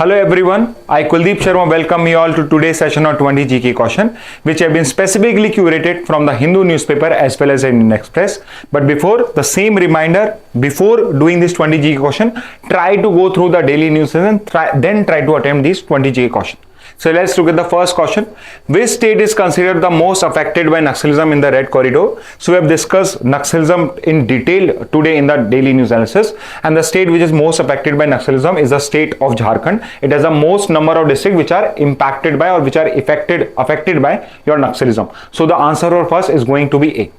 Hello everyone, I Kuldeep Sharma welcome you all to today's session on 20 GK question which have been specifically curated from the Hindu newspaper as well as Indian Express. But before the same reminder, before doing this 20 GK question, try to go through the daily news and then try to attempt this 20 GK question. So let's look at the first question. Which state is considered the most affected by Naxalism in the Red Corridor? So we have discussed Naxalism in detail today in the daily news analysis, and the state which is most affected by Naxalism is the state of Jharkhand. It has the most number of districts which are impacted by or which are affected by your Naxalism. So the answer for first is going to be A.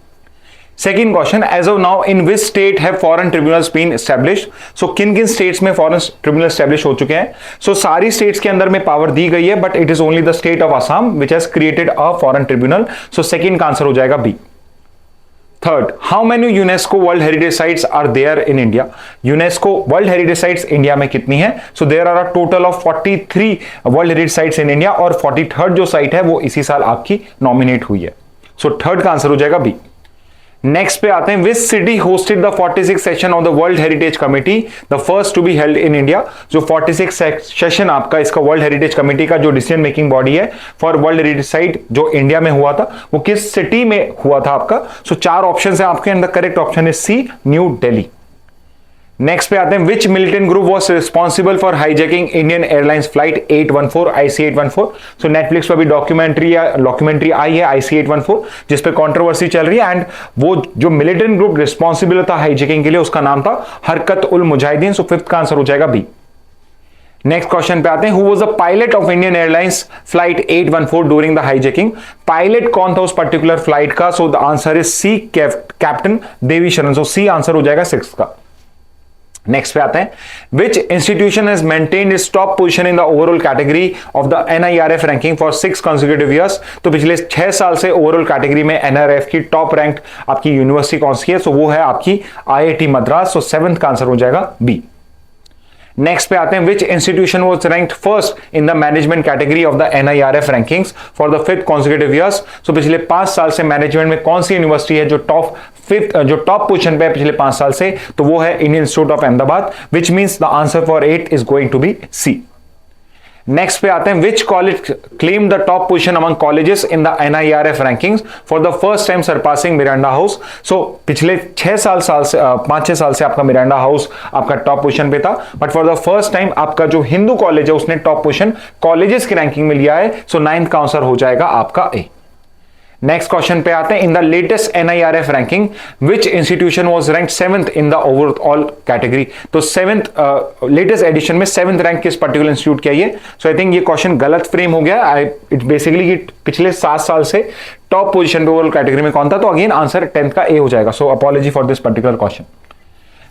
Second question, as of now in which state have foreign tribunals been established? So किन किन states में foreign tribunal establish हो चुके हैं? So सारी states के अंदर में power दी गई है, but it is only the state of Assam which has created a foreign tribunal. So second का आंसर हो जाएगा B. Third, how many UNESCO World Heritage Sites are there in India? UNESCO World Heritage Sites India में कितनी है? So there are a total of 43 World Heritage Sites in India और 43rd जो site है वो इसी साल आपकी nominate हुई है. So third का आंसर हो जाएगा B. नेक्स्ट पे आते हैं, which city hosted the 46 session of the world heritage committee, the first to be held in India. जो 46 सेशन आपका इसका वर्ल्ड हेरिटेज कमेटी का जो डिसीजन मेकिंग बॉडी है फॉर वर्ल्ड हेरिटेज साइट जो इंडिया में हुआ था वो किस सिटी में हुआ था आपका? सो चार ऑप्शन है आपके अंदर, करेक्ट ऑप्शन है सी, न्यू दिल्ली. नेक्स्ट पे आते हैं, which militant group was responsible for hijacking Indian Airlines flight 814 IC 814. So Netflix पर भी डॉक्यूमेंट्री आई है IC 814 जिस पे कंट्रोवर्सी चल रही है, एंड वो जो मिलिटेंट ग्रुप रिस्पॉन्सिबल था हाईजैकिंग के लिए उसका नाम था हरकत उल मुजाहिदीन. सो फिफ्थ का आंसर हो जाएगा बी. नेक्स्ट क्वेश्चन पे आते हैं, who was the pilot of Indian Airlines flight 814 during the hijacking? Pilot कौन था उस पर्टिकुलर फ्लाइट का? So the answer is C, captain Devi Sharan. So C answer हो जाएगा सिक्स्थ का. नेक्स्ट पे आते हैं, which institution has maintained its top position in the overall category of the NIRF ranking for 6 consecutive years? तो पिछले 6 साल से ओवरऑल कैटेगरी में NIRF की टॉप रैंक आपकी यूनिवर्सिटी कौन सी है? सो वो है आपकी IIT मद्रास. सो 7th का आंसर हो जाएगा बी. नेक्स्ट पे आते हैं, which institution was ranked first in the management category of the NIRF rankings for the 5th consecutive years? So पिछले 5 साल से मैनेजमेंट में कौन सी यूनिवर्सिटी है जो टॉप पोजीशन पे है पिछले 5 साल से? तो वो है Indian Institute of Ahmedabad, which means the answer for 8 is going to be C. Next पे आते हैं, which college claim the top position among colleges in the NIRF rankings for the first time surpassing Miranda House? सो पिछले 5-6 साल से आपका Miranda House आपका top position पे था, but for the first time आपका जो हिंदू कॉलेज है उसने टॉप पोजीशन कॉलेजेस की रैंकिंग में लिया है. सो 9th का आंसर हो जाएगा आपका ए. नेक्स्ट क्वेश्चन पे आते हैं, in the latest NIRF ranking which institution was ranked 7th in the overall category? तो 7th लेटेस्ट एडिशन में 7th रैंक किस पर्टिकुलर इंस्टीट्यूट किया ये? सो आई थिंक ये क्वेश्चन गलत फ्रेम हो गया. इट बेसिकली पिछले 7 साल से टॉप पोजीशन पे ओवरऑल कैटेगरी में कौन था? तो अगेन आंसर 10th का ए हो जाएगा. So apology for this particular question.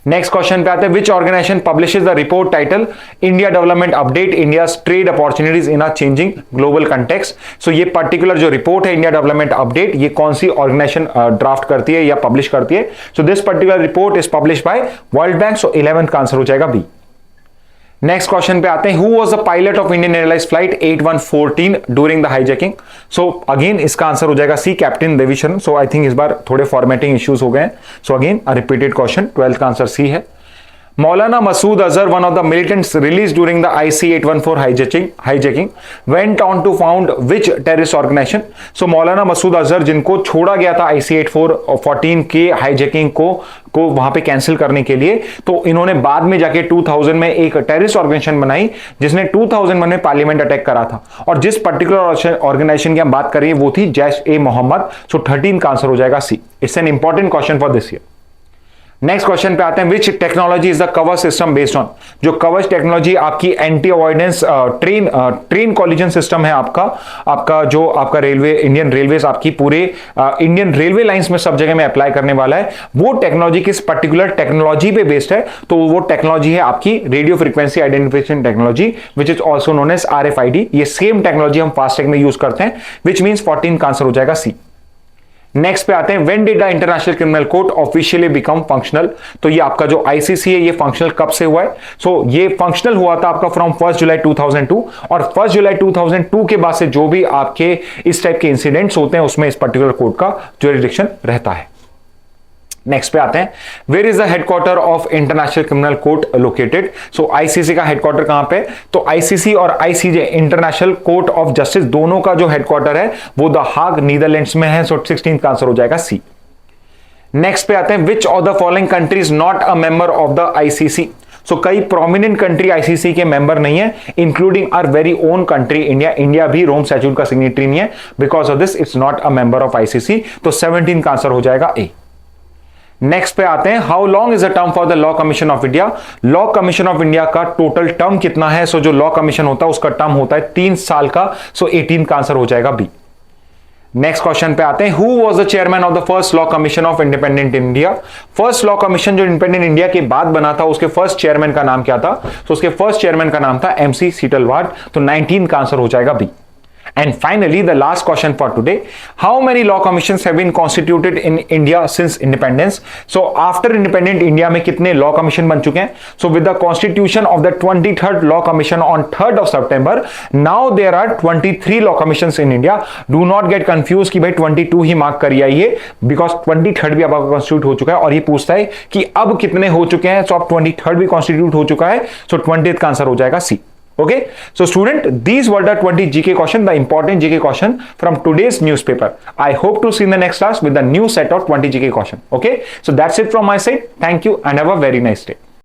Next question पे आते हैं, which organisation publishes the report title India development update India's trade opportunities in a changing global context? So ये पर्टिकुलर जो report है India development update ये कौन सी organisation draft करती है या पब्लिश करती है? So this particular report is publish by world bank. So 11th का आंसर हो जाएगा बी. नेक्स्ट क्वेश्चन पे आते हैं, who was the pilot of Indian Airlines flight 8114 during the hijacking? So again इसका आंसर हो जाएगा सी, captain Devi Sharan. So I think इस बार थोड़े फॉर्मेटिंग इश्यूज हो गए हैं. So again a repeated question, 12th का आंसर सी है. Maulana Masood Azhar, one of the militants released during the IC 814 hijacking, went on to found which terrorist organization? So Maulana Masood Azhar जिनको छोड़ा गया था IC 814 के hijacking को वहां पे कैंसिल करने के लिए, तो इन्होंने बाद में जाके 2000 में एक टेररिस्ट ऑर्गेनाइजेशन बनाई जिसने 2001 में पार्लियामेंट अटैक करा था, और जिस पर्टिकुलर ऑर्गेनाइजेशन की हम बात कर रहे हैं वो थी जैश-ए-मोहम्मद. सो 13th का आंसर हो जाएगा C. It's an important question for this year. Next question पे आते हैं, which technology is the Kavach system based on? जो कवच टेक्नोलॉजी आपकी anti avoidance train collision system है आपका जो आपका रेलवे इंडियन रेलवेज आपकी पूरे इंडियन रेलवे लाइंस में सब जगह में अप्लाई करने वाला है, वो टेक्नोलॉजी किस पर्टिकुलर टेक्नोलॉजी पे बेस्ड है? तो वो टेक्नोलॉजी है आपकी radio frequency identification technology which is also known as RFID. ये सेम टेक्नोलॉजी हम फास्टैग में यूज करते हैं, विच मीन्स 14th का आंसर हो जाएगा सी. नेक्स्ट पे आते हैं, when did the international criminal court officially become functional? तो ये आपका जो ICC है ये फंक्शनल कब से हुआ है? सो ये फंक्शनल हुआ था आपका फ्रॉम 1 जुलाई 2002, और 1 जुलाई 2002 के बाद से जो भी आपके इस टाइप के इंसिडेंट्स होते हैं उसमें इस पर्टिकुलर कोर्ट का ज्यूरिडिक्शन रहता है. नेक्स्ट पे आते हैं, where is the headquarter of international criminal court located. So ICC का हेडक्वार्टर कहां पे, तो आईसीसी और ICJ international court of justice दोनों का जो हेडक्वार्टर है वो द हाग नीदरलैंड्स में है। सो 16 का आंसर हो जाएगा सी। नेक्स्ट पे आते हैं, which of the following country is not a member of the ICC. So कई प्रोमिनेंट कंट्री आईसीसी के मेंबर नहीं है, including our very own country India. India भी रोम स्टैट्यूट का सिग्नेटरी नहीं है, because of this it's not a member of ICC. तो 17 का आंसर हो जाएगा ए। नेक्स्ट पे आते हैं, how long is the term for the law commission of India. Law commission of India का टोटल टर्म कितना है। सो जो लॉ कमीशन होता है उसका टर्म होता है 3 साल का। सो 18 का आंसर हो जाएगा बी। नेक्स्ट क्वेश्चन पे आते हैं, who was the chairman of the first law commission of independent India. First law commission जो इंडिपेंडेंट इंडिया के बाद बना था उसके फर्स्ट चेयरमैन का नाम क्या था। तो उसके फर्स्ट चेयरमैन का नाम था एमसी सीटलवाड। तो 19 का आंसर हो जाएगा B. And finally, the last question for today, how many law commissions have been constituted in India since independence? So after independent India में कितने law commission बन चुके हैं? So with the constitution of the 23rd law commission on 3rd of September, now there are 23 law commissions in India. Do not get confused कि भाई 22 ही mark करिए ये, because 23rd भी अब कॉन्स्टिट्यूट हो चुका है और ये पूछता है कि अब कितने हो चुके हैं। So अब 23rd भी कॉन्स्टिट्यूट हो चुका है। So 20th का आंसर हो जाएगा सी। Okay, so student, these were the 20 GK question, the important GK question from today's newspaper. I hope to see you in the next class with the new set of 20 GK question. Okay, so that's it from my side. Thank you and have a very nice day.